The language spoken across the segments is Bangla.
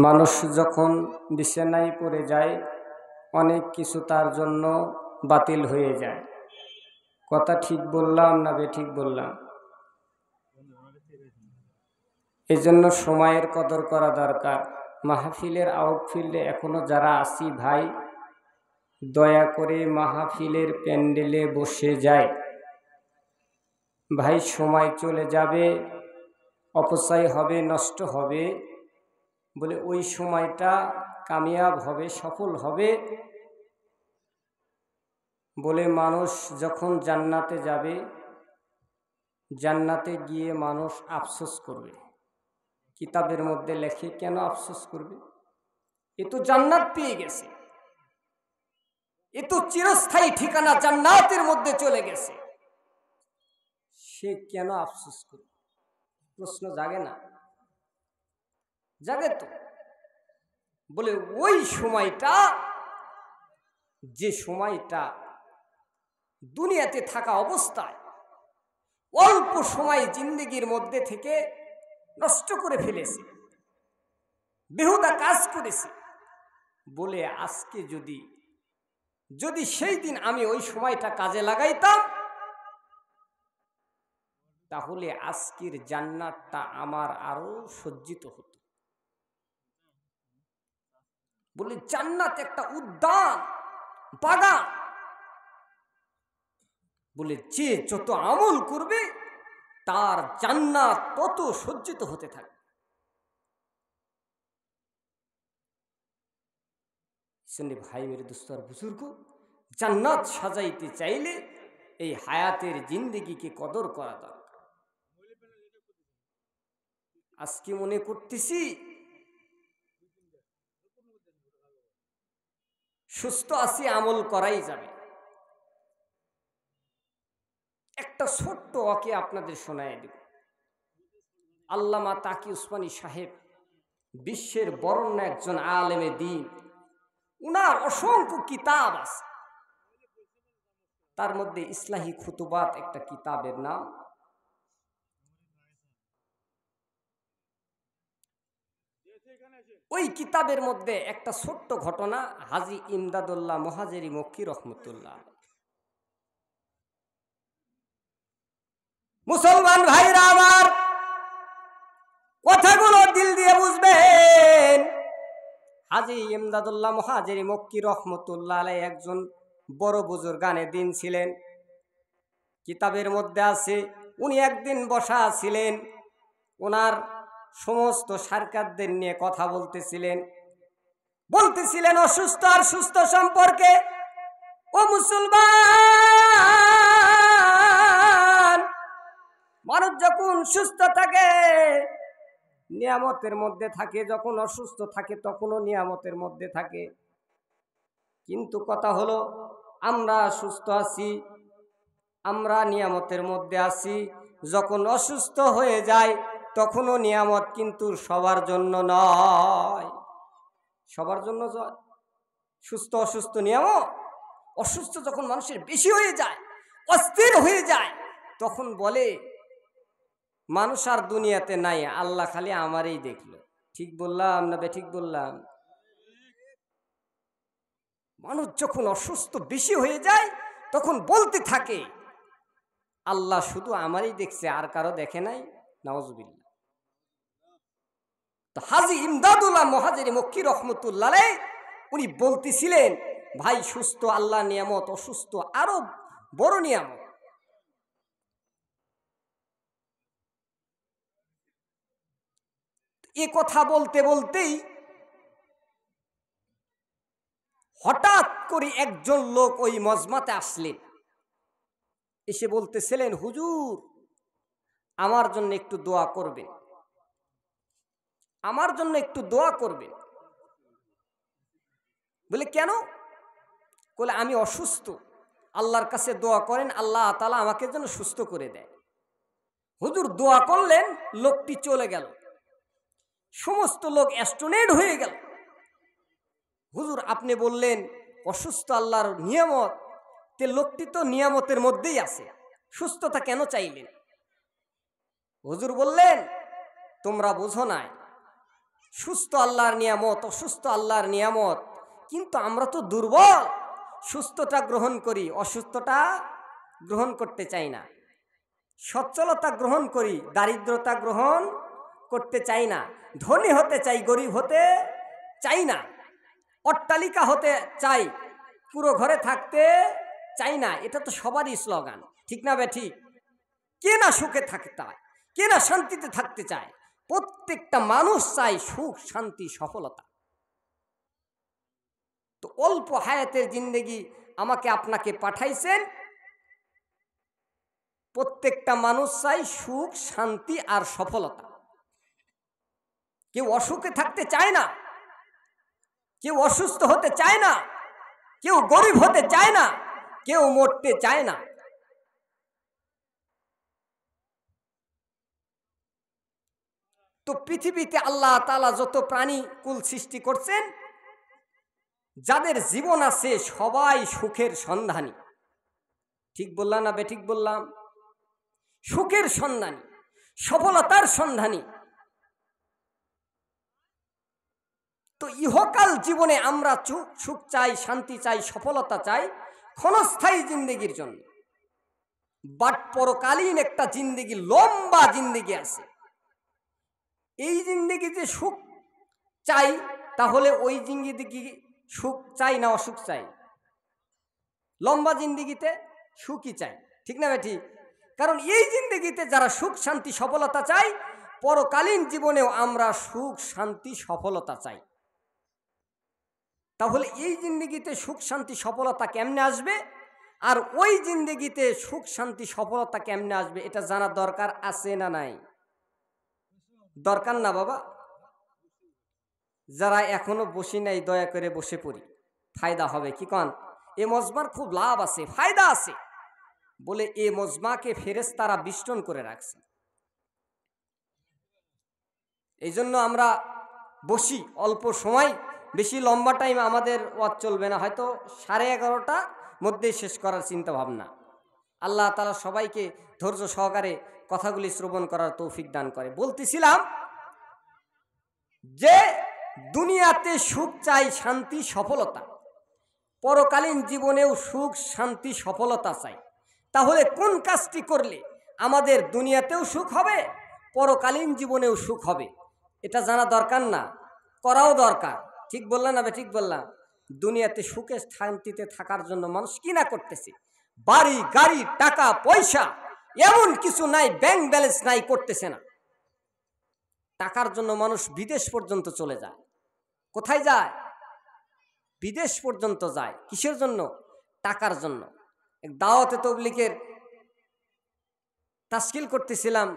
মানুষ যখন বিছানায় পড়ে যায় অনেক কিছু তার জন্য বাতিল হয়ে যায়। কথা ঠিক বললাম না বেঠিক বললাম? এই জন্য সময়ের কদর করা দরকার। মাহফিলের আউটফিল্ডে এখনো যারা আছি ভাই, দয়া করে মাহফিলের প্যান্ডেলে বসে যায়। ভাই সময় চলে যাবে, অপচয় হবে, নষ্ট হবে বলে ওই সময়টা কামিয়াব হবে, সফল হবে বলে মানুষ যখন জান্নাতে যাবে, জান্নাতে গিয়ে মানুষ আফসোস করবে। কিতাবের মধ্যে লেখে, কেন আফসোস করবে? এ তো জান্নাত পেয়ে গেছে, এ তো চিরস্থায়ী ঠিকানা জান্নাতের মধ্যে চলে গেছে, সে কেন আফসোস করবে? প্রশ্ন জাগে না? জাগে তো। বলে ওই সময়টা, যে সময়টা দুনিয়াতে থাকা অবস্থায় অল্প সময় জিন্দেগির মধ্যে থেকে নষ্ট করে ফেলেছে, বেহুদা কাজ করেছে, বলে আজকে যদি সেই দিন আমি ওই সময়টা কাজে লাগাইতাম, তাহলে আজকের জান্নাতটা আমার আরো সজ্জিত হতো। বলে জান্নাত একটা উদ্যান, বাগান। বলে যে যত আমল করবে তার জান্নাত তত সজ্জিত হতে থাকে। ভাই মেরে দোস্তর বুজুর্গ, জান্নাত সাজাইতে চাইলে এই হায়াতের জিন্দেগিকে কদর করা দরকার। আজকে মনে করতেছি সুস্থ আছি, আমল করাই যাবে। একটা ছোট্ট ওয়াকে আপনাদের শোনায় দেব। আল্লামা তাকি উসমানী সাহেব বিশ্বের বরেণ্য একজন আলেমে দ্বীন, উনার অসংখ্য কিতাব আছে, তার মধ্যে ইসলাহি খুতুবাত একটা কিতাবের নাম। ওই কিতাবের মধ্যে একটা ছোট্ট ঘটনা হাজী ইমদাদুল্লাহ মুহাজিরি মক্কি রহমতুল্লাহ। মুসলমান ভাইরা আমার, কথাগুলো দিল দিয়ে বুঝবেন। হাজী ইমদাদুল্লাহ মুহাজিরি মক্কি রহমতুল্লাহ আলাইহি একজন বড় বুজুর্গানে দিন ছিলেন। কিতাবের মধ্যে আছে, উনি একদিন বসা ছিলেন, ওনার সমস্ত সারকারদের নিয়ে কথা বলতেছিলেন অসুস্থ আর সুস্থ সম্পর্কে। ও মুসলমান, মানুষ যখন সুস্থ থাকে নিয়ামতের মধ্যে থাকে, যখন অসুস্থ থাকে তখনও নিয়ামতের মধ্যে থাকে। কিন্তু কথা হলো, আমরা সুস্থ আছি, আমরা নিয়ামতের মধ্যে আছি, যখন অসুস্থ হয়ে যায় তখনও নিয়ামত কিন্তু সবার জন্য নয়। সবার জন্য সুস্থ অসুস্থ নিয়ামত। অসুস্থ যখন মানুষের বেশি হয়ে যায়, অস্থির হয়ে যায়, তখন বলে মানুষ আর দুনিয়াতে নাই, আল্লাহ খালি আমারই দেখলো। ঠিক বললাম না বেঠিক বললাম? মানুষ যখন অসুস্থ বেশি হয়ে যায় তখন বলতে থাকে আল্লাহ শুধু আমারই দেখছে, আর কারো দেখে নাই। নাউজুবিল্লাহ। তো হাজী ইমদাদুল্লাহ মুহাজিরি মক্কি রহমতুল্লাহ আলাইহি উনি বলতেছিলেন, ভাই সুস্থ আল্লাহ নিয়ামত, অসুস্থ আরো বড় নিয়ামত। এ কথা বলতে বলতেই হঠাৎ করে একজন লোক ওই মজমাতে আসলেন, এসে বলতেছিলেন, হুজুর আমার জন্য একটু দোয়া করবেন, আমার জন্য একটু দোয়া করবেন। বলে কেন? বলে আমি অসুস্থ, আল্লাহর কাছে দোয়া করেন আল্লাহ তাআলা আমাকে যেন সুস্থ করে দেয়। হুজুর দোয়া করলেন, লোকটি চলে গেল, সমস্ত লোক অ্যাস্টোনেট হয়ে গেল। হুজুর আপনি বললেন অসুস্থ আল্লাহর নিয়ামত, তে লোকটি তো নিয়ামতের মধ্যেই আছে, সুস্থতা কেন চাইলেন? হুজুর বললেন, তোমরা বুঝো নাই, সুস্থ আল্লাহর নিয়ামত, অসুস্থ আল্লাহর নিয়ামত, কিন্তু আমরা তো দুর্বল। সুস্থতা গ্রহণ করি, অসুস্থতা গ্রহণ করতে চাই না। সচ্ছলতা গ্রহণ করি, দারিদ্রতা গ্রহণ করতে চাই না। ধনী হতে চাই, গরিব হতে চাই না। অট্টালিকা হতে চাই, পুরো ঘরে থাকতে চাই না। এটা তো সবারই স্লোগান, ঠিক না বেঠিক? কে না সুখে থাকতে চায়, কে না শান্তিতে থাকতে চায়? প্রত্যেকটা মানুষ চায় সুখ, শান্তি, সফলতা। তো অল্প হায়াতের জিন্দেগি আমাকে আপনাকে পাঠাইছেন, প্রত্যেকটা মানুষ চাই সুখ, শান্তি আর সফলতা। কেউ অসুখে থাকতে চায় না, কেউ অসুস্থ হতে চায় না, কেউ গরিব হতে চায় না, কেউ মরতে চায় না। তো পৃথিবীতে আল্লাহ তাআলা যত প্রাণী কুল সৃষ্টি করছেন, যাদের জীবন আছে সবাই সুখের সন্ধানী। ঠিক বললাম না বেঠিক বললাম? সুখের সন্ধানী, সফলতার সন্ধানী। তো ইহকাল জীবনে আমরা সুখ চাই, শান্তি চাই, সফলতা চাই ক্ষণস্থায়ী জিন্দেগির জন্য। বাট পরকালীন একটা জিন্দেগি, লম্বা জিন্দেগি আছে। এই জিন্দেগিতে সুখ চাই, তাহলে ওই জিন্দেগি সুখ চাই না অসুখ চাই? লম্বা জিন্দেগিতে সুখই চাই, ঠিক না বেঠিক? কারণ এই জিন্দেগিতে যারা সুখ, শান্তি, সফলতা চাই, পরকালীন জীবনেও আমরা সুখ, শান্তি, সফলতা চাই। তাহলে এই জিন্দেগিতে সুখ, শান্তি, সফলতা কেমনে আসবে, আর ওই জিন্দেগিতে সুখ, শান্তি, সফলতা কেমনে আসবে, এটা জানা দরকার আছে না নাই? দরকার না বাবা? যারা এখনো বসি নাই, দয়া করে বসে পড়ি, ফায়দা হবে। কি কন? এ মজমার খুব লাভ আছে, ফায়দা আছে বলে এ মজমাকে ফেরেশতারা বিষ্টন করে রাখছে। এই জন্য আমরা বসি অল্প সময়, বেশি লম্বা টাইম আমাদের ওয়াজ চলবে না, হয়তো 11:30টার মধ্যেই শেষ করার চিন্তা ভাবনা। আল্লাহ তাআলা সবাইকে ধৈর্য সহকারে কথাগুলি শ্রবণ করার তৌফিক দান করে। বলতেছিলাম যে দুনিয়াতে সুখ চাই, শান্তি, সফলতা, পরকালীন জীবনেও সুখ, শান্তি, সফলতা চাই। তাহলে কোন কাজটি করলে আমাদের দুনিয়াতেও সুখ হবে, পরকালীন জীবনেও সুখ হবে, এটা জানা দরকার না? করাও দরকার। ঠিক বললাম না ঠিক বললাম? দুনিয়াতে সুখে শান্তিতে থাকার জন্য মানুষ কি না করতেছে, বাড়ি গাড়ি টাকা পয়সা এমন কিছু নাই, ব্যাংক ব্যালেন্স নাই, করতেছে না। টাকার জন্য মানুষ বিদেশ পর্যন্ত চলে যায়। কোথায় যায়? বিদেশ পর্যন্ত যায়। কিসের জন্য? টাকার জন্য। এক দাওয়াতে তাবলীগের তাশকিল করতেছিলাম,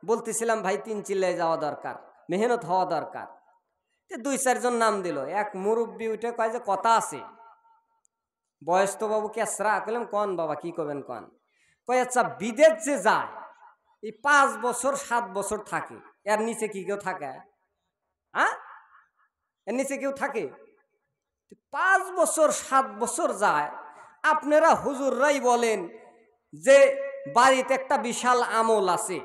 বলতেছিলাম ভাই 3 চিল্লায় যাওয়া দরকার, মেহনত হওয়া দরকার। 2-4 জন নাম দিল। এক মুরব্বী উঠে কয় যে কথা আছে, বয়স তো বাবু কেসরা। কইলাম কন বাবা, কি করবেন কন? কয় আচ্ছা বিদেশ যে যায়, এই 5 বছর 7 বছর থাকে, এর নিচে কি কেউ থাকে? হ্যাঁ, এর নিচে কেউ থাকে? 5 বছর 7 বছর যায়, আপনারা হুজুররাই বলেন যে বাড়িতে একটা বিশাল আমল আছে,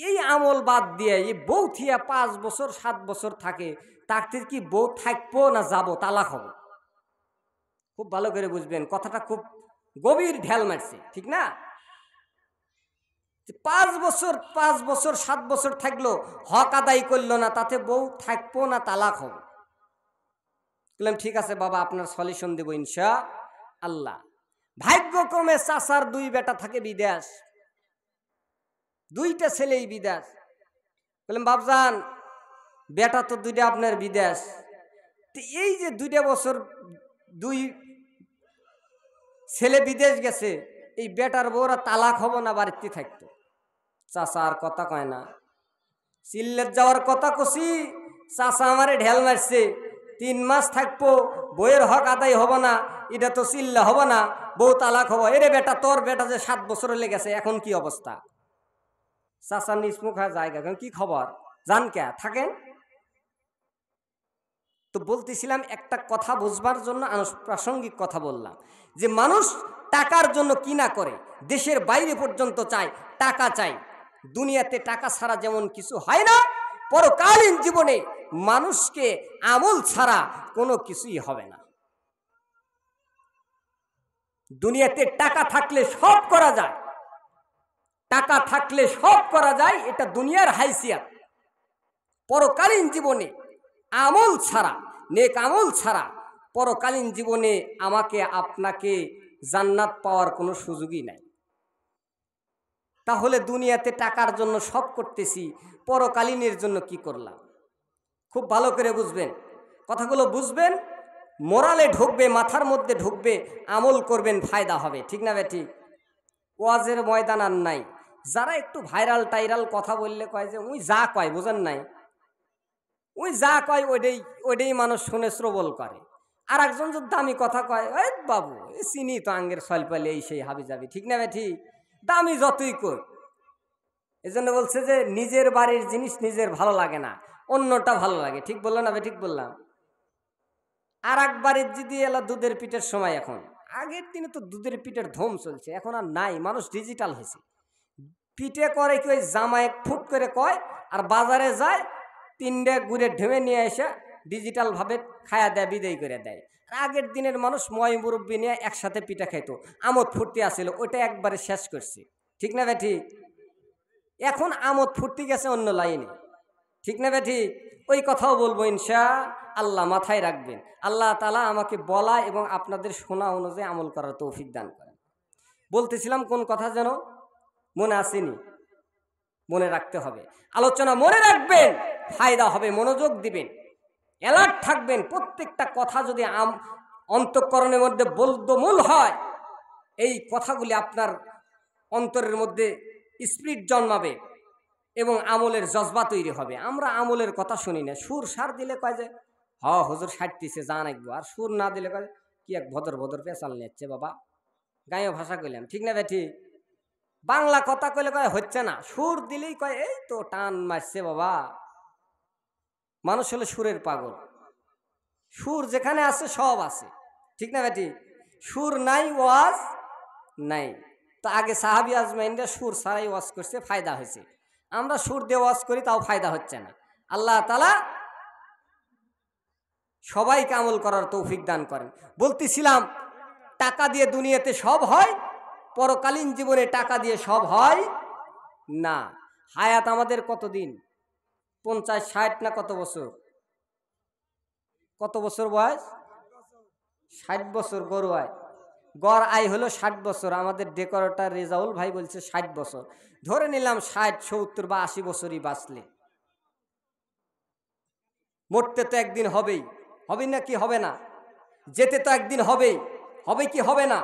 এই আমল বাদ দিয়ে এই বউ থিয়া 5 বছর 7 বছর থাকে, তার থেকে কি বউ থাকবো না যাবো, তালাক হবো? খুব ভালো করে বুঝবেন, কথাটা খুব গভীর ঢেল মারছে, ঠিক না? 5 বছর 7 বছর থাকলো, হক আদায় করলো না, তাতে বউ থাকবো না তালাক হবো? বললাম ঠিক আছে বাবা, আপনার সলিউশন দেব ইনশাআল্লাহ। ভাগ্যক্রমে চাচার 2 বেটা থাকে বিদেশ, 2টা ছেলেই বিদেশ। বললাম বাবজান, বেটা তো 2টা আপনার বিদেশ, তো এই যে 2টা বছর 2 ছেলে বিদেশ গেছে, এই বেটার বউরা তালাক হবো না বাড়িতে থাকতো? চাচা আর কথা কয় না, সিল্লের যাওয়ার কথা কছি, চাচা আমারে ঢেল মারছে, 3 মাস থাকবো, বইয়ের হক আদায় হব না, এটা তো চিল্লা হব না, বউ তালাক হবো। এরে বেটা, তোর বেটা যে 7 বছর লেগেছে, এখন কি অবস্থা? চাচা নিসমুখ হয়ে জায়গা, কি খবর জান কে থাকেন? তো বলতেছিলাম একটা কথা বুঝবার জন্য প্রাসঙ্গিক কথা বললাম, যে মানুষ টাকার জন্য কি না করে, দেশের বাইরে পর্যন্ত চায়, টাকা চাই। দুনিয়াতে টাকা ছাড়া যেমন কিছু হয় না, পরকালীন জীবনে মানুষকে আমল ছাড়া কোনো কিছুই হবে না। দুনিয়াতে টাকা থাকলে সব করা যায়, টাকা থাকলে সব করা যায়, এটা দুনিয়ার হাইসিয়াত। পরকালীন জীবনে আমল ছাড়া, নেক আমল ছাড়া পরকালীন জীবনে আমাকে আপনাকে জান্নাত পাওয়ার কোনো সুযোগই নাই। তাহলে দুনিয়াতে টাকার জন্য সব করতেছি, পরকালীনের জন্য কি করলাম? খুব ভালো করে বুঝবেন, কথাগুলো বুঝবেন, মোরালে ঢুকবে, মাথার মধ্যে ঢুকবে, আমল করবেন, ফায়দা হবে। ঠিক না বে ঠিক? ওয়াজের ময়দান আর নাই। যারা একটু ভাইরাল টাইরাল কথা বললে কয় যে ওই যা কয়, বোঝেন নাই, ওই যা কয় ওইটাই মানুষ শুনে শ্রবল করে। আর একজন যদি দামি কথা কয়, ওই বাবু চিনি তো আঙ্গের সল পালে এই সেই হাবি যাবি। ঠিক না বে ঠিক? দামি যতই কই। এই জন্য বলছে যে নিজের বাড়ির জিনিস নিজের ভালো লাগে না, অন্যটা ভালো লাগে। ঠিক বললো না বে ঠিক বললাম? আর এক বাড়ির যদি এলা দুধের পিঠের সময়, এখন আগের দিনে তো দুধের পিঠের ধুম চলছে, এখন আর নাই, মানুষ ডিজিটাল হয়েছে। পিঠে করে কি ওই জামায় ফুট করে কয়, আর বাজারে যায় তিনটে গুড়ে ঢেমে নিয়ে এসে ডিজিটালভাবে খায়া দেয়, বিদায় করে দেয়। আর আগের দিনের মানুষ ময় মুরব্বী নিয়ে একসাথে পিঠা খাইতো, আমোদ ফুর্তি আসছিল, ওইটা একবারে শেষ করছে। ঠিক না বে ঠিক? এখন আমোদ ফুর্তি গেছে অন্য লাইনে। ঠিক না বে ঠিক? ওই কথাও বলবো ইনশা আল্লাহ, মাথায় রাখবেন। আল্লাহ তাআলা আমাকে বলা এবং আপনাদের শোনা অনুযায়ী আমল করার তৌফিক দান করেন। বলতেছিলাম কোন কথা যেন মনে আসেনি, মনে রাখতে হবে। আলোচনা মনে রাখবেন, ফায়দা হবে, মনোযোগ দিবেন, অ্যালার্ট থাকবেন। প্রত্যেকটা কথা যদি অন্তঃকরণের মধ্যে বদ্ধমূল হয়, এই কথাগুলি আপনার অন্তরের মধ্যে স্পিরিট জন্মাবে এবং আমলের জজবা তৈরি হবে। আমরা আমলের কথা শুনি না, সুর সার দিলে কয় যে হুজুর সারতিছে জান একবো, আর সুর না দিলে কয় কি এক ভদর ভদর পেঁচাল নিচ্ছে বাবা, গাঁয়ে ভাষা কইলাম। ঠিক না বেঠি? বাংলা কথা কইলে কয় হচ্ছে না, সুর দিলেই কয় এই তো টান মারছে বাবা। মানুষ হলে সুরের পাগল, সুর যেখানে আছে সব আছে। ঠিক না বেঠি? সুর নাই ওয়াজ নাই। তো আগে সাহাবী আজমাইনরা সুর ছাড়াই ওয়াজ করছে, ফায়দা হয়েছে। আমরা সুর দিয়ে ওয়াজ করি, তাও ফায়দা হচ্ছে না। আল্লাহ তাআলা সবাইকে আমল করার তৌফিক দান করেন। বলতেছিলাম টাকা দিয়ে দুনিয়াতে সব হয়, পরকালীন জীবনে টাকা দিয়ে সব হয় না। হায়াত আমাদের কতদিন? 50-60 না কত বছর? কত বছর বয়স? 60 বছর। গড় আয় হলো 60 বছর। আমাদের ডেকোরেটর রেজাউল ভাই বলছে 60 বছর। ধরে নিলাম 60, 70 বা 80 বছরই বাঁচলে। মরতে তো একদিন হবেই, হবে না কি হবে না? যেতে তো একদিন হবেই, হবে কি হবে না?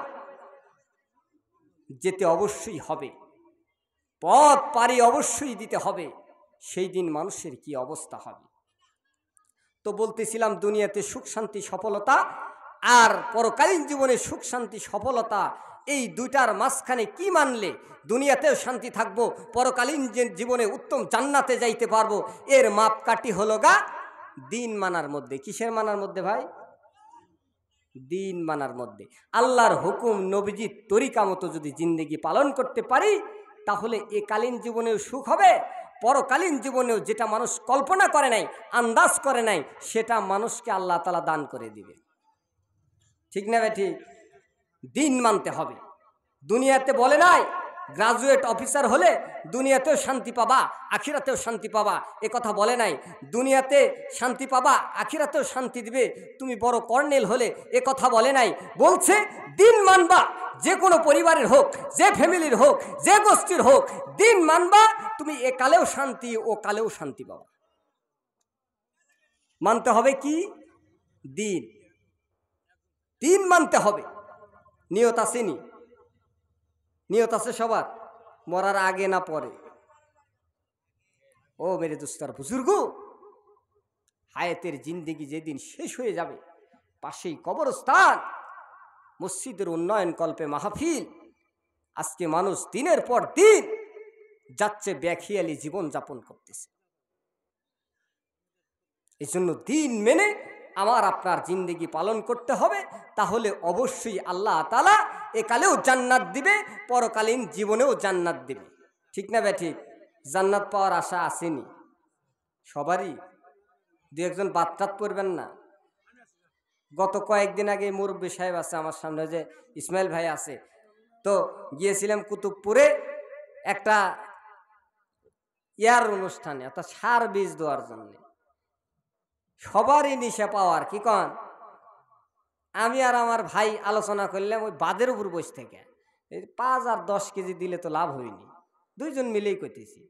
যেতে অবশ্যই হবে, পথ পাড়ি অবশ্যই দিতে হবে। সেই দিন মানুষের কি অবস্থা হবে? তো বলতেছিলাম দুনিয়াতে সুখ শান্তি সফলতা আর পরকালীন জীবনে সুখ শান্তি সফলতা, এই দুইটার মাঝখানে কি মানলে দুনিয়াতেও শান্তি থাকবো, পরকালীন জীবনে উত্তম জান্নাতে যাইতে পারবো, এর মাপকাঠি হলো গা দিন মানার মধ্যে। কিসের মানার মধ্যে ভাই? দিন মানার মধ্যে। আল্লাহর হুকুম নবীজির তরিকা মতো যদি জিন্দেগি পালন করতে পারি, তাহলে একালীন জীবনেও সুখ হবে, পরকালীন জীবনেও যেটা মানুষ কল্পনা করে নাই, আন্দাজ করে নাই, সেটা মানুষকে আল্লাহ তাআলা দান করে দিবে। ঠিক না ভাই ঠিক? দিন মানতে হবে। দুনিয়াতে বলে নাই গ্রাজুয়েট অফিসার হলে দুনিয়াতেও শান্তি পাবা, আখিরাতেও শান্তি পাবা, এ কথা বলে নাই। দুনিয়াতে শান্তি পাবা, আখিরাতেও শান্তি দিবে। তুমি বড় কর্নেল হলে, এ কথা বলে নাই। বলছে দিন মানবা, যে কোনো পরিবারের হোক, যে ফ্যামিলির হোক, যে গোষ্ঠীর হোক, দিন মানবা, তুমি এ কালেও শান্তি, ও কালেও শান্তি পাবা। মানতে হবে কি? দিন। দিন মানতে হবে। নিয়ত আসেনি? নিয়ত আছে সবার? মরার আগে না পরে? ও মেরে দুস্তার বুজুর্গ, হায়াতের জিন্দেগি যেদিন শেষ হয়ে যাবে, পাশেই কবরস্থান, মসজিদের উন্নয়ন কল্পে মাহফিল। আজকে মানুষ দিনের পর দিন যাচ্ছে বেখিয়ালি জীবন যাপন করতেছে। এই জন্য দিন মেনে আমার আপনার জিন্দেগি পালন করতে হবে। তাহলে অবশ্যই আল্লাহ তাআলা একালেও জান্নাত দিবে, পরকালীন জীবনেও জান্নাত দিবে। ঠিক না ভাই ঠিক? জান্নাত পাওয়ার আশা আসেনি? সবারই। দু একজন বাদ টাত পড়বেন না। গত কয়েকদিন আগে মুরব্বী সাহেব আছে আমার সামনে, যে ইসমাইল ভাই আছে, তো গিয়েছিলাম কুতুবপুরে একটা ইয়ার অনুষ্ঠানে, অর্থাৎ সার বীজ দেওয়ার জন্য। সবারই নিশা পাওয়ার কি কন, আমি আর আমার ভাই আলোচনা করলাম ওই বাদের উপর বসে থেকে, 5 আর 10 কেজি দিলে তো লাভ হয়নি, দুইজন মিলেই কইতেছি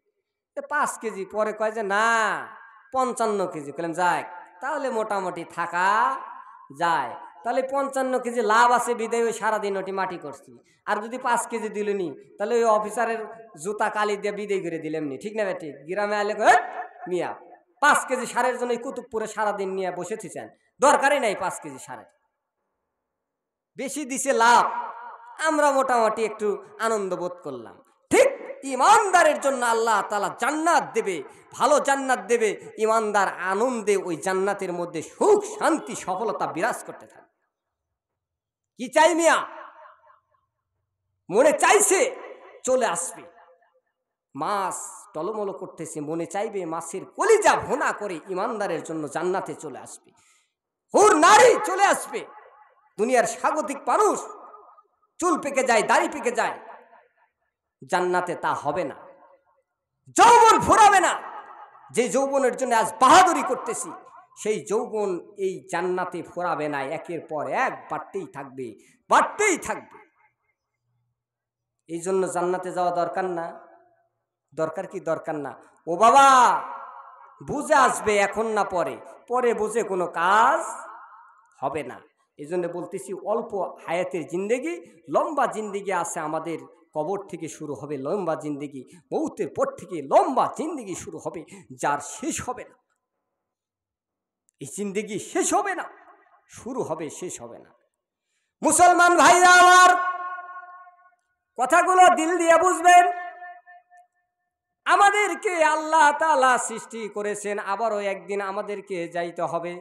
5 কেজি। পরে কয় যে না 55 কেজি। বললাম যাক তাহলে মোটামুটি থাকা যায়, তাহলে 55 কেজি লাভ আছে বিদায় ওই সারাদিন ওটি মাটি করছি। আর যদি 5 কেজি দিলনি তাহলে ওই অফিসারের জুতা কালি দিয়ে বিদায় করে দিলাম নি, ঠিক না ঠিক? গ্রামে আলে মিয়া 5 কেজি সারের জন্য কুতুবপুরে সারাদিন নিয়ে বসে থাকেন, দরকারই নাই 5 কেজি সারের, বেশি দিছে লাভ, আমরা মোটামুটি একটু আনন্দ বোধ করলাম। ঠিক ইমানদারের জন্য আল্লাহ তাআলা জান্নাত দেবে, ভালো জান্নাত দেবে। ইমানদার আনন্দে ওই জান্নাতের মধ্যে সুখ শান্তি সফলতা বিরাজ করতে থাকে। কি চাই মিয়া? মনে চাইছে চলে আসবে, মাছ টলমলো করতেছে, মনে চাইবে মাছের কলিজা ভুনা করে ইমানদারের জন্য জান্নাতে চলে আসবে। হুর নারী চলে আসবে, দুনিয়ার স্বাগতিক মানুষ চুল পেকে যায়, দাড়ি পেকে যায়, জান্নাতে তা হবে না। যৌবন ফুরাবে না, যে যৌবনের জন্য আজ বাহাদুরি করতেছি সেই যৌবন এই জান্নাতে ফুরাবে না, একের পর এক বাড়তেই থাকবে, বাড়তেই থাকবে। এই জন্য জান্নাতে যাওয়া দরকার না? দরকার কি দরকার না? ও বাবা বুঝে আসবে, এখন না পরে, পরে বুঝে কোনো কাজ হবে না। এই জন্য বলতেছি অল্প হায়াতের জিন্দেগি, লম্বা জিন্দেগি আছে আমাদের। কবর থেকে শুরু হবে লম্বা জিন্দেগি, মৌতের পর থেকে লম্বা জিন্দেগি শুরু হবে, যার শেষ হবে না। এই জিন্দেগি শেষ হবে না, শুরু হবে, শেষ হবে না। মুসলমান ভাইরা আমার, কথাগুলো দিল দিয়ে বুঝবেন। আমাদেরকে আল্লাহ তাআলা সৃষ্টি করেছেন, আবারও একদিন আমাদেরকে যাইতে হবে,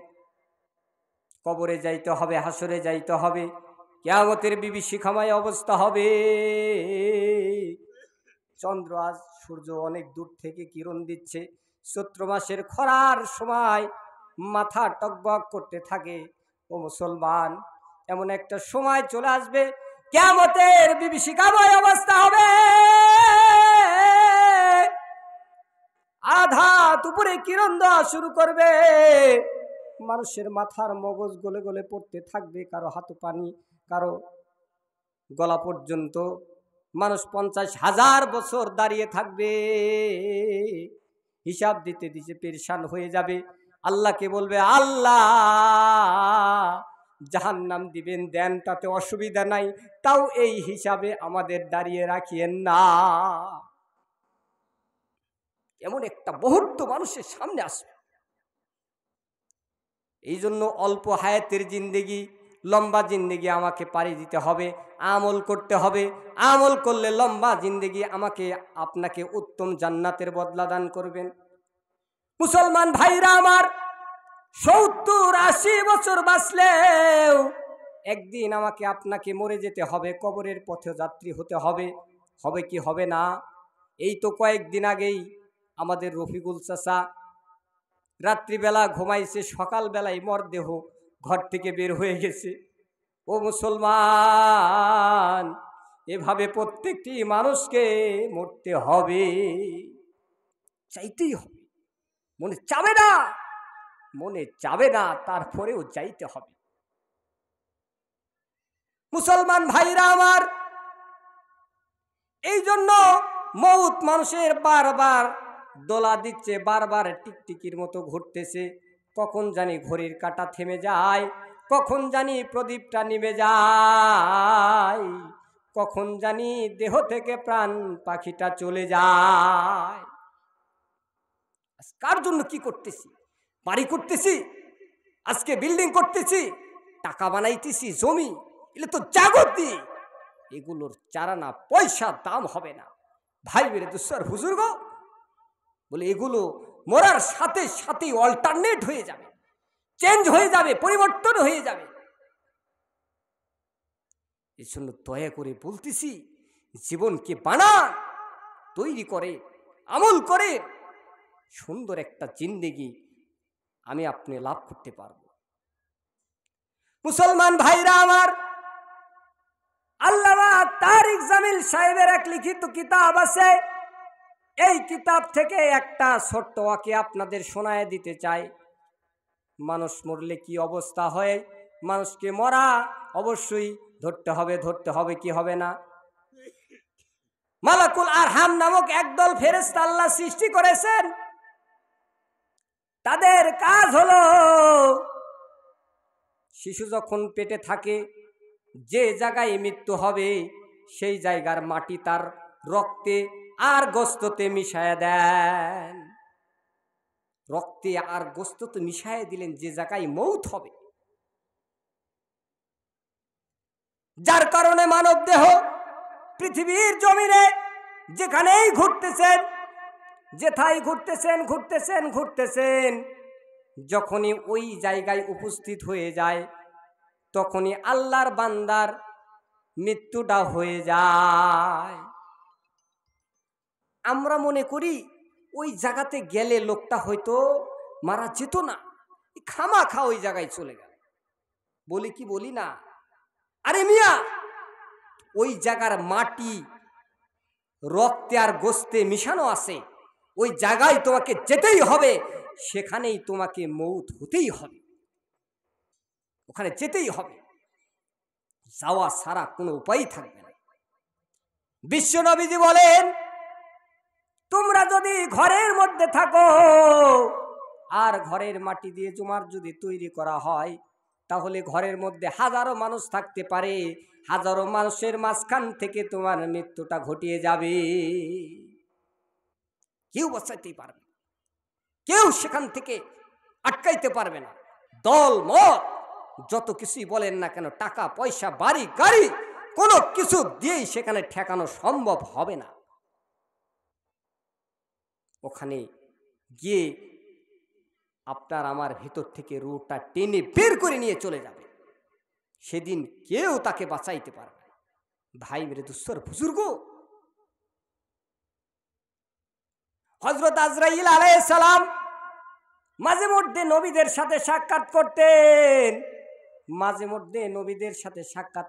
কবরে যাইতে হবে, হাসরে যাইতে হবে, কিয়ামতের বিভীষিকাময় অবস্থা হবে। চন্দ্র আজ সূর্য অনেক দূর থেকে কিরণ দিচ্ছে, চৈত্র মাসের খরার সময় মাথা টকবক করতে থাকে। ও মুসলমান, এমন একটা সময় চলে আসবে কিয়ামতের বিভীষিকাময় অবস্থা হবে। আধা দুপুরে কিরণ দেওয়া শুরু করবে, মানুষের মাথার মগজ গলে গলে পড়তে থাকবে, কারো হাত পানি, কারো গলা পর্যন্ত। মানুষ 50,000 বছর দাঁড়িয়ে থাকবে, হিসাব দিতে দিতে পেরেশান হয়ে যাবে। আল্লাহকে বলবে আল্লাহ জাহান্নাম দিবেন দেন, তাতে অসুবিধা নাই, তাও এই হিসাবে আমাদের দাঁড়িয়ে রাখিয়েন না। এমন একটা মুহূর্ত মানুষের সামনে আসবে। এই জন্য অল্প হায়াতের জিন্দেগি, লম্বা জিন্দেগি আমাকে পাড়ি দিতে হবে, আমল করতে হবে। আমল করলে লম্বা জিন্দেগি আমাকে আপনাকে উত্তম জান্নাতের বদলা দান করবেন। মুসলমান ভাইরা আমার, 70-80 বছর বাঁচলেও একদিন আমাকে আপনাকে মরে যেতে হবে, কবরের পথে যাত্রী হতে হবে। হবে কি হবে না? এই তো কয়েকদিন আগেই আমাদের রফিকুল চাচা রাত্রিবেলা ঘুমাইছে, সকালবেলায় মরদেহ ঘর থেকে বের হয়ে গেছে। ও মুসলমান, এভাবে প্রত্যেকটি মানুষকে মরতে হবে, চাইতেই হবে। মনে চাবে না, মনে চাবে না, তারপরেও যাইতে হবে। মুসলমান ভাইরা আমার, এই জন্য মউত মানুষের বারবার দোলা দিচ্ছে, বারবার টিকটিকির মতো ঘুরতেছে। কখন জানি ঘড়ির কাঁটা থেমে যায়, কখন জানি প্রদীপটা নিভে যায়, কখন জানি দেহ থেকে প্রাণ পাখিটা চলে যায়। কার জন্য কি করতেছি? বাড়ি করতেছি, আজকে বিল্ডিং করতেছি, টাকা বানাইতেছি, জমি, এগুলো তো জাগতি, এগুলোর চারানা পয়সা দাম হবে না। ভাই বেরে দুঃসার হুজুর গো বলে এগুলো মরার সাথে সাথেই অল্টারনেট হয়ে যাবে, চেঞ্জ হয়ে যাবে, পরিবর্তন হয়ে যাবে। এই জন্য দয়া করে বলতেছি, জীবনকে বানান, তৈরি করে, আমল করে, সুন্দর একটা জিন্দেগি আমি আপনি লাভ করতে পারব। মুসলমান ভাইরা আমার, আল্লামা তারিক জামিল সাহেবের এক লিখিত কিতাব আছে। এই কিতাব থেকে একটা ছোট্ট ওয়াকিয়া আপনাদের শোনায় দিতে চাই। মানুষ মরলে কি অবস্থা হয়, মানুষকে মরা অবশ্যই ধরতে হবে কি হবে না। মালাকুল আরহাম নামক একদল ফেরেশতা আল্লাহ সৃষ্টি করেছেন। তাদের কাজ হলো শিশু যখন পেটে থাকে, যে জায়গায় মৃত্যু হবে সেই জায়গার মাটি তার রক্তে আর গোস্ততে মিশায়া দেন। রক্তে আর গোস্ততে মিশায়া দিলেন যে জায়গায় মৌত হবে, যার কারণে মানব দেহ পৃথিবীর জমিনে যেখানেই ঘুরতেছেন, যেথায় ঘুরতেছেন, যখনই ওই জায়গায় উপস্থিত হয়ে যায় তখনই আল্লাহর বান্দার মৃত্যুটা হয়ে যায়। আমরা মনে করি ওই জায়গাতে গেলে লোকটা হয়তো মারা যেত না, খামাখা ওই জায়গায় চলে গেল। বলি কি বলি না? আরে মিয়া, ওই জায়গার মাটি রক্তে আর গোস্তে মিশানো আছে, ওই জায়গায় তোমাকে যেতেই হবে, সেখানেই তোমাকে মৌত হতেই হবে, ওখানে যেতেই হবে, যাওয়া ছাড়া কোনো উপায় থাকবে না। বিশ্ব নবীজি বলেন, তোমরা যদি ঘরের মধ্যে থাকো আর ঘরের মাটি দিয়ে জুমার যদি তৈরি করা হয়, তাহলে ঘরের মধ্যে হাজারো মানুষ থাকতে পারে, হাজারো মানুষের মাঝখান থেকে তোমার মৃত্যুটা ঘটিয়ে যাবে, কেউ বাঁচাইতেই পারবে, কেউ সেখান থেকে আটকাইতে পারবে না। দল মত যত কিছুই বলেন না কেন, টাকা পয়সা বাড়ি গাড়ি কোনো কিছু দিয়েই সেখানে ঠেকানো সম্ভব হবে না। ওখানে গিয়ে আপনার আমার ভিতর থেকে রূহটা টেনে বের করে নিয়ে চলে যাবে, সেদিন কেউ তাকে বাঁচাইতে পারবে না। ভাই মেরে দুঃসর বুজুর্গ, হযরত আজরাইল আলাইহিস সালাম মাঝে মধ্যে নবীদের সাথে সাক্ষাৎ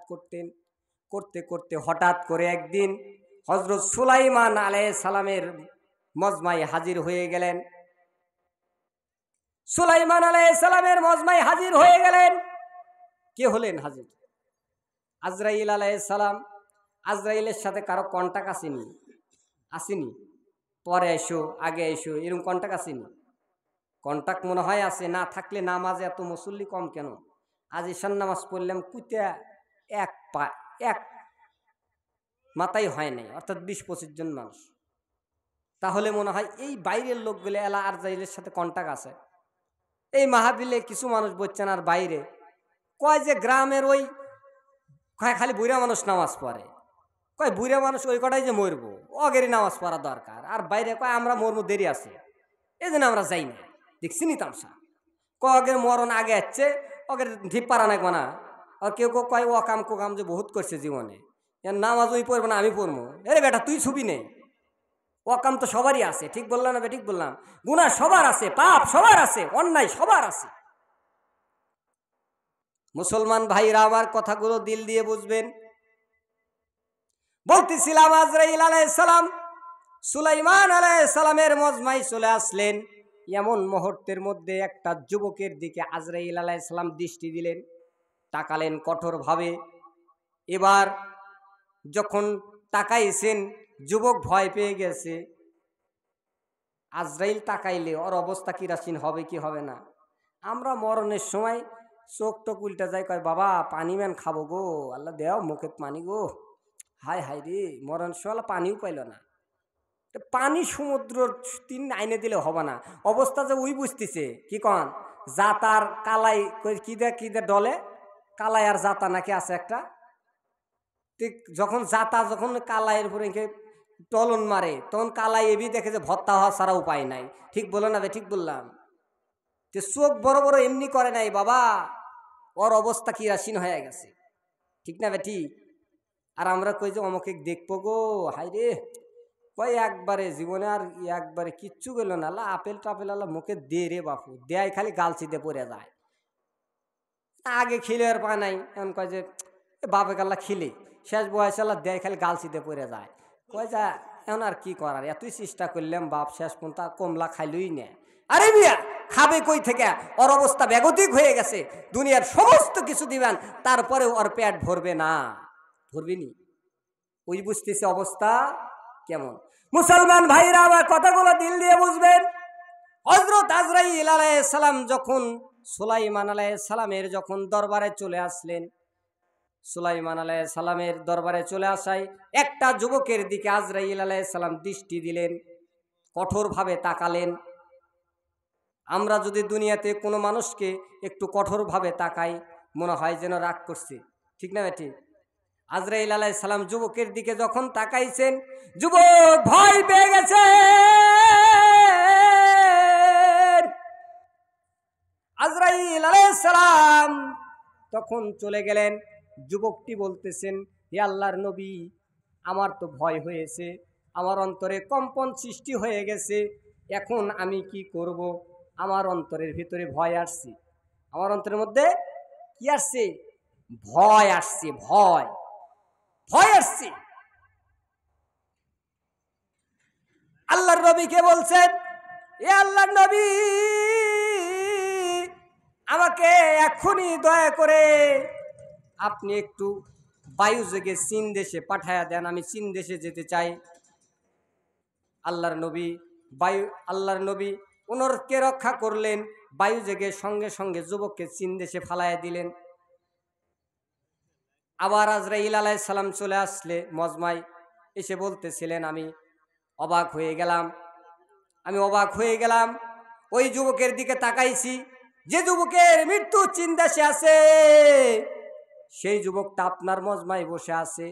করতেন, করতে করতে হঠাৎ করে একদিন হযরত সুলাইমান আলাইহিস সালামের মজমায় হাজির হয়ে গেলেন। সুলাইমান আলাইহিস সালামের মজমায় হাজির হয়ে গেলেন। কে হলেন হাজির? আজরাইল আলাইহিস সালাম। আজরাইলের সাথে কারো কন্টাক্ট আসেনি? পরে এসো, আগে এসো, এরকম কন্টাক্ট আসেনি? কন্টাক্ট মনে হয় আছে। না থাকলে নামাজে এত মুসল্লি কম কেন? আজ ঈশান নামাজ পড়লাম, কুইতা এক মাথায় হয় নাই, অর্থাৎ 20-25 জন মানুষ। তাহলে মনে হয় এই বাইরের লোকগুলো এলা আজরাইলের সাথে কন্টাক্ট আছে। এই মাহফিলে কিছু মানুষ বলছেন আর বাইরে কয় যে গ্রামের ওই খালি বুড়া মানুষ নামাজ পড়ে, কয় বুড়া মানুষ ওই কটাই যে মরবো, অগেরই নামাজ পড়া দরকার। আর বাইরে কয় আমরা মরমু, দেরি আছে, এই জন্য আমরা যাই না। দেখছি নি তামসা, কগের মরণ আগে আসছে, অগের ঢিপ পারা নাকবো না। আর কেউ কেউ কয় ও কাম কোকাম যে বহুত করছে জীবনে, নামাজ ওই পড়বো না আমি পড়বো। এরে বেটা তুই ছবি নেই, ওয়াকাম তো সবারই আছে, ঠিক বললাম না? ঠিক বললাম? গুনাহ সবার আছে, পাপ সবার আছে, অন্যায় সবার আছে। মুসলমান ভাইরা আমার কথাগুলো দিল দিয়ে বুঝবেন। বলতেছিলাম আজরাইল আলাইহিস সালাম সুলাইমান আলাইহিস সালামের মজমায় চলে আসলেন। এমন মুহূর্তের মধ্যে একটা যুবকের দিকে আজরাইল আলাইহিস সালাম দৃষ্টি দিলেন, তাকালেন কঠোরভাবে। এবার যখন তাকাইছেন, যুবক ভয় পেয়ে গেছে। আজরাইল তাকাইলে ওর অবস্থা কিরাসিন হবে কি হবে না? আমরা মরণের সময় চোখ টোক উল্টা যায়, কয় বাবা পানি ম্যান খাবো গো, আল্লাহ দেও মুখে পানি গো, হায় হায় রে, মরণ সময় পানিও পাইল না। পানি সমুদ্র 3 আইনে দিলে হবে না, অবস্থা যে ওই বুঝতেছে। কি কন জাতার কালাই কি দে ডলে, কালাই আর জাতা নাকি আছে একটা, ঠিক যখন জাতা যখন কালাইয়ের উপরে টলন মারে তখন কালাই এবি দেখে যে ভত্তা হওয়া ছাড়া উপায় নাই। ঠিক বলো না? ঠিক বললাম? যে চোখ বড় বড় এমনি করে নাই বাবা, ওর অবস্থা কিরাসিন হয়ে গেছে। ঠিক না ঠিক? আর আমরা কই যে অমুকে দেখবো গো, হাই রে কয় একবারে জীবনে আর একবারে কিচ্ছু গেল না, আল্লাহ আপেল টাপেল আল্লাহ মুখে দে রে বাপু, দেয় খালি গালছিতে পড়ে যায়। আগে খিলে আর পায় নাই, এমন কয় যে বাপে আল্লাহ খিলে, শেষ বয়সে আল্লাহ দেয় খালি গালছিতে পড়ে যায়। কয় যা এখন আর কি করার, এতই চেষ্টা করলাম বাপ, শেষ পর্যন্ত কমলা খাইলই না। আরে মিয়া খাবে কই থেকে, ওর অবস্থা বেগতিক হয়ে গেছে, দুনিয়ার সমস্ত কিছু দিবেন তারপরে ওর পেট ভরবে না, ভরবে নি। ওই বুঝতেছে অবস্থা কেমন। মুসলমান ভাইরা আমার কথাগুলো দিল দিয়ে বুঝবেন। হযরত আজরাইল আলাইহিস সালাম যখন সুলাইমান আলাইহিস সালামের যখন দরবারে চলে আসলেন, সুলাইমান আলাইহিস সালামের দরবারে চলে আসায় একটা যুবকের দিকে আজরাইল আলাইহিস সালাম দৃষ্টি দিলেন, কঠোরভাবে তাকালেন। আমরা যদি দুনিয়াতে কোনো মানুষকে একটু কঠোরভাবে তাকাই, মনে হয় যেন রাগ করছে, ঠিক না ঠিক? আজরাইল আলাইহিস সালাম যুবকের দিকে যখন তাকাইছেন, যুবক ভয় পেয়ে গেছে। আজরাইল আলাইহিস সালাম তখন চলে গেলেন। যুবকটি বলতেছেন, হে আল্লাহর নবী, আমার তো ভয় হয়েছে, আমার অন্তরে কম্পন সৃষ্টি হয়ে গেছে, এখন আমি কি করব? আমার অন্তরের ভিতরে ভয় আসছে, আমার অন্তরের মধ্যে কি আসছে? ভয় আসছে, ভয় ভয় আসছে। আল্লাহর নবীকে বলছেন, এ আল্লাহর নবী, আমাকে এখনই দয়া করে আপনি একটু বায়ুযোগে চীন দেশে পাঠায়া দেন, আমি চীন দেশে যেতে চাই। আল্লাহর নবী অনুরোধকে রক্ষা করলেন, বায়ুযোগে সঙ্গে সঙ্গে যুবককে চীন দেশে ফালাইয়া দিলেন। আবার আজরাইল আলাইহিস সালাম চলে আসলে মজমায় এসে বলতেছিলেন, আমি অবাক হয়ে গেলাম। ওই যুবকের দিকে তাকাইছি, যে যুবকের মৃত্যু চীন দেশে আছে, সেই যুবকটা আপনার মজমায় বসে আছে।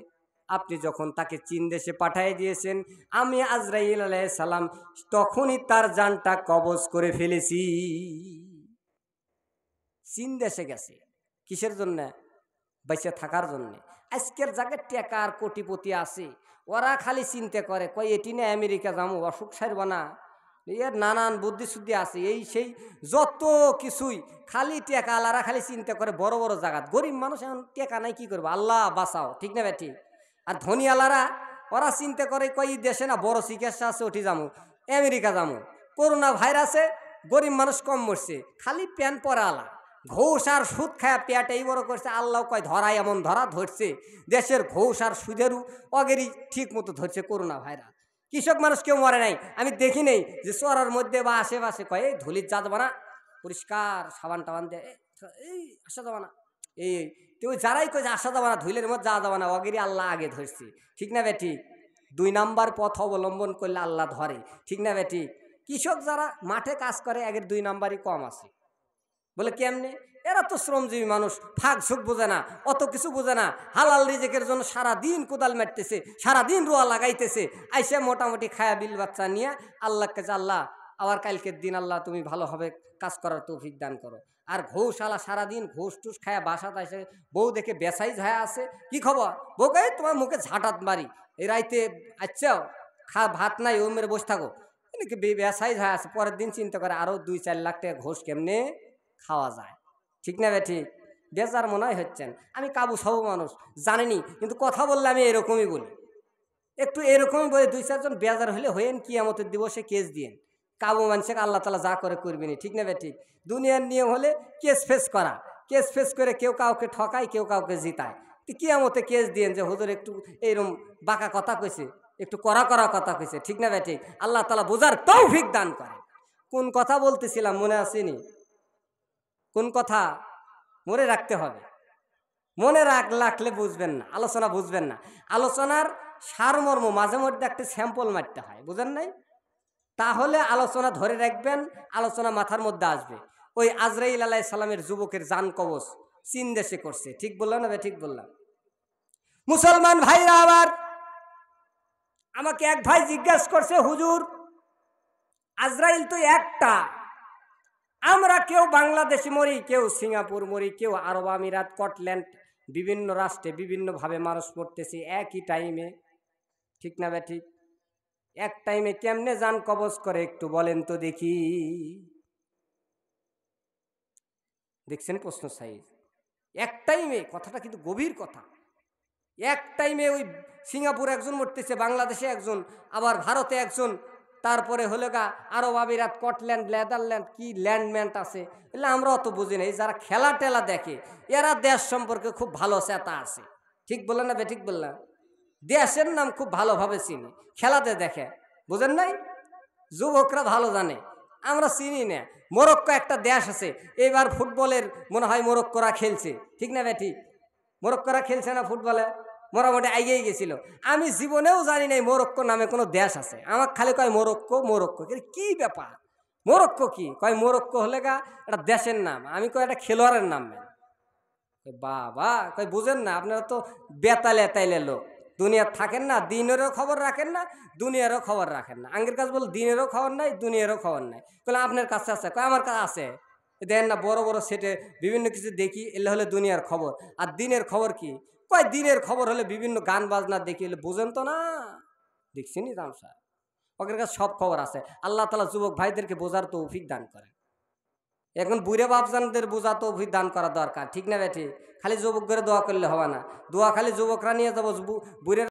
আপনি যখন তাকে চীন দেশে পাঠিয়ে দিয়েছেন, আমি আজরাইল আলাইহিস সালাম তখনই তার জানটা কবজ করে ফেলেছি। চীন দেশে গেছে কিসের জন্য? বেঁচে থাকার জন্য। আজকের জায়গায় টাকা আর কোটিপতি আছে, ওরা খালি চিন্তা করে, কই এটি না আমেরিকা যাবো, অসুখ সারব না, এর নানান বুদ্ধি শুদ্ধি আছে, এই সেই যত কিছুই খালি টেকা আলারা খালি চিন্তা করে বড় বড় জায়গা। গরিব মানুষ এখন টেকা নাই, কি করবো, আল্লাহ বাঁচাও, ঠিক না ঠিক? আর ধনী আলারা ওরা চিন্তা করে, কই দেশে না বড় চিকিৎসা আছে, ওটি যাবো, আমেরিকা যাবো। করোনা ভাইরাসে গরিব মানুষ কম মরছে, খালি প্যান পরা আলা, ঘুষ আর সুদ খায়া পেট এই বড় করছে। আল্লাহ কয় ধরা এমন ধরা ধরছে, দেশের ঘুষ আর সুদেরও অগেরই ঠিক মতো ধরছে করোনা ভাইরাস। কৃষক মানুষ কেউ মরে নাই, আমি দেখি নেই যে চরার মধ্যে বা আশেপাশে কয় এই ধুলির যা যাবা না, পরিষ্কার সাবান টাবান দিয়ে এই আসা যাবা না, এই কেউ যারাই কয় যে আসা যাবা না, ধুলের মধ্যে যা যাবা না, অগেরই আল্লাহ আগে ধরছে, ঠিক না বেটি? 2 নাম্বার পথ অবলম্বন করলে আল্লাহ ধরে, ঠিক না বেটি? কৃষক যারা মাঠে কাজ করে, আগের 2 নাম্বারই কম আছে। বলে কেমনে? এরা তো শ্রমজীবী মানুষ, ফাঁক ঝুঁক বোঝে না, অত কিছু বোঝে না, হালাল রিজেকের জন্য সারাদিন কোদাল মারতেছে, সারাদিন রোয়া লাগাইতেছে, আইসে মোটামুটি খায়া বিল বাচ্চা নিয়ে আল্লাহর কাছে, আল্লাহ আবার কালকের দিন আল্লাহ তুমি ভালোভাবে কাজ করার তৌফিক দান করো। আর ঘুষ আলা সারাদিন ঘুষ টুস খায়া বাসাতে এসে বউ দেখে বেসাই ঝায়া আছে, কি খবর? বউ কে তোমার মুখে ঝাঁটাত মারি, এই রাইতে আচ্ছা ভাত নাই, ও মেরে বসে থাকো, বেসাই ঝায়া আছে। পরের দিন চিন্তা করে আরও 2-4 লাখ টাকা ঘুষ কেমনে খাওয়া যায়, ঠিক না ঠিক? বেজার মনে হচ্ছেন, আমি কাবু সব মানুষ জানেনি, কিন্তু কথা বললে আমি এরকমই বলি, একটু এরকমই বলি। 2-4 জন বেজার হলে হয়েন কিয়ামতের দিবসে কেস দিয়েন, কাবু মানুষকে আল্লাহ তালা যা করে করবেনি, ঠিক না ঠিক? দুনিয়ার নিয়ম হলে কেস ফেস করা, কেস ফেস করে কেউ কাউকে ঠকায়, কেউ কাউকে জিতায়। তো কিয়ামতে কেস দিয়েন যে হুজুর একটু এইরকম বাঁকা কথা কইছে, একটু কড়া কথা কইছে, ঠিক না ঠিক? আল্লাহ তালা বোঝার তৌফিক দান করে। কোন কথা বলতেছিলাম মনে আসেনি? কোন কথা মনে রাখতে হবে, মনে রাখলে বুঝবেন না, আলোচনা বুঝবেন না। আলোচনার সারমর্ম মাঝে মধ্যে একটা স্যাম্পল মারতে হয়, বুঝেন নাই? তাহলে আলোচনা ধরে রাখবেন, আলোচনা মাথার মধ্যে আসবে। ওই আজরাইল আলাইহিস সালামের যুবকের জান কবজ চীন দেশে করছে, ঠিক বললাম না? ঠিক বললাম। মুসলমান ভাইরা আবার আমাকে এক ভাই জিজ্ঞাসা করছে, হুজুর আজরাইল তো একটা, আমরা কেউ বাংলাদেশে মরি, কেউ সিঙ্গাপুর মরি, কেউ আরব আমিরাত, স্কটল্যান্ড, বিভিন্ন রাষ্ট্রে বিভিন্নভাবে মানুষ মরতেছে একই টাইমে, ঠিক না ঠিক? এক টাইমে কেমনে যান কবজ করে একটু বলেন তো দেখি। দেখছেন প্রশ্ন সাইজ। এক টাইমে, কথাটা কিন্তু গভীর কথা। এক টাইমে ওই সিঙ্গাপুর একজন মরতেছে, বাংলাদেশে একজন, আবার ভারতে একজন, তারপরে হলো গা আরব আমিরাত, স্কটল্যান্ড, নেদারল্যান্ড, কি ল্যান্ডম্যান্ট আছে, এগুলো আমরা অত বুঝি না। এই যারা খেলা টেলা দেখে এরা দেশ সম্পর্কে খুব ভালো চেতা আছে। ঠিক বললেন না বে? ঠিক বললাম? দেশের নাম খুব ভালোভাবে চিনি, খেলাতে দেখে, বুঝেন নাই? যুবকরা ভালো জানে, আমরা চিনি না। মরক্কো একটা দেশ আছে, এবার ফুটবলের মনে হয় মরক্কোরা খেলছে, ঠিক না বে? ঠিক, মরক্কোরা খেলছে না ফুটবলে, মোটামুটি এগিয়ে গেছিল। আমি জীবনেও জানি নাই মরক্কো নামে কোনো দেশ আছে। আমার খালি কয় মরক্কো মরক্কো, কি ব্যাপার, মরক্কো কি কয়? মরক্কো হলে গা একটা দেশের নাম, আমি কয় একটা খেলোয়াড়ের নাম। বাবা কয় বুঝেন না, আপনারা তো বেতালে তাইলে লোক, দুনিয়ার থাকেন না, দিনেরও খবর রাখেন না, দুনিয়ারও খবর রাখেন না। আঙ্গের কাছে বল দিনেরও খবর নাই, দুনিয়ারও খবর নাই। বলে আপনার কাছে আছে? কয় আমার কাছে আছে। দেখেন না বড় বড় সেটে বিভিন্ন কিছু দেখি, এলে হলে দুনিয়ার খবর। আর দিনের খবর কি? কয় দিনের খবর হলে বিভিন্ন গান বাজনা দেখি, এলে বুঝেন তো না। দেখছি নি তামসা, ওদের কাছে সব খবর আছে। আল্লাহ তাআলা যুবক ভাইদেরকে বোঝার তৌফিক দান করেন। এখন বুড়ে বাপজানদের বোঝা তৌফিক দান করা দরকার, ঠিক না বেঠি? খালি যুবক করে দোয়া করলে হবে না। দোয়া খালি যুবকরা নিয়ে যাবো, বুড়ে